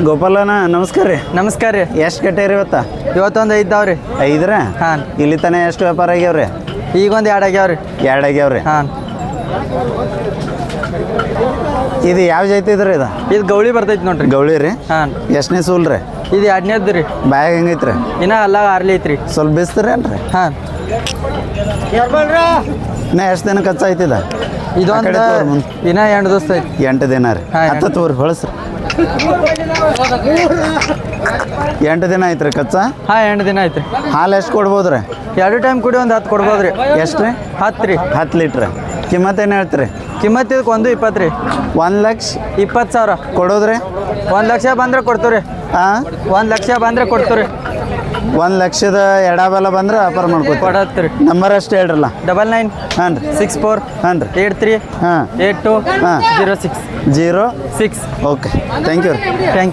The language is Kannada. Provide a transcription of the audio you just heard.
ಗೋಪಾಲನ ನಮಸ್ಕಾರ ರೀ. ನಮಸ್ಕಾರ ರೀ. ಎಷ್ಟು ಕಟ್ಟೇರಿ ಇವತ್ತೊಂದು 5 ಅದಾವ್ರಿ. 5 ಹಾಂ. ಇಲ್ಲಿ ತನ ಎಷ್ಟು ವ್ಯಾಪಾರ ಆಗ್ಯಾವ್ರಿ? ಈಗ ಒಂದು 2 ಆಗ್ಯಾವ್ರಿ. 2 ಆಗ್ಯಾವ್ರಿ. ಹಾಂ. ಇದು ಯಾವ ಜಾತಿ ಇದ್ರಿ? ಇದು ಗೌಳಿ ಬರ್ತೈತಿ ನೋಡ್ರಿ. ಗೌಳಿ ರೀ. ಹಾಂ. ಎಷ್ಟನೇ ಸೂಲ್ ರೀ? ಇದು 2ನೇದ್ದು ರೀ. ಬ್ಯಾಗ್ ಹೆಂಗೈತ್ರಿ? ಇನ್ನ ಅಲ್ಲ ಆರ್ಲಿ ಐತ್ರಿ. ಸ್ವಲ್ಪ ಬಿಸ್ತೀರೇನ್ರಿ? ಹಾಂ. ಇನ್ನ ಎಷ್ಟು ದಿನ ಕಚ್ಚ ಆಯ್ತಿದ? ಇದೊಂದು ಇನ್ನ 2 ದಿವಸ ಐತಿ. 8 ದಿನ ರೀ. ಹಾಂ, ಹತ್ತ ತೋರಿ ಹೊಳಸ್ರಿ. 8 ದಿನ ಐತ್ರಿ ಕಚ್ಚ? ಹಾಂ, 8 ದಿನ ಐತ್ರಿ. ಹಾಲು ಎಷ್ಟು ಕೊಡ್ಬೋದ್ರಿ? 2 ಟೈಮ್ ಕುಡಿ ಒಂದು 10 ಕೊಡ್ಬೋದ್ರಿ. ಎಷ್ಟು ರೀ? 10 ರೀ. 10 ಲೀಟ್ರ್. ಕಿಮ್ಮತ್ತೇನು ಹೇಳ್ತೀರಿ? ಕಿಮ್ಮತ್ತು ಇದಕ್ಕೆ 1.20 ರೀ. 1,20,000 ಕೊಡೋದ್ರಿ. 1 ಲಕ್ಷ ಬಂದ್ರೆ ಕೊಡ್ತೀವಿ. ಹಾಂ, 1 ಲಕ್ಷ ಬಂದ್ರೆ ಕೊಡ್ತೀವಿ. 1 ಲಕ್ಷದ ಎಡಬಲ ಬಂದ್ರೆ ವ್ಯಾಪಾರ ಮಾಡ್ಕೊತೀವಿ. ಕೊಡತ್ತೀರಿ. ನಂಬರ್ ಅಷ್ಟು ಹೇಳ್ರಲ್ಲ. 99 ಹಾಂ ರೀ. 64 ಹಾಂ ರೀ. 83 ಹಾಂ 82 ಹಾಂ 06 06. Okay, thank you. Thank you.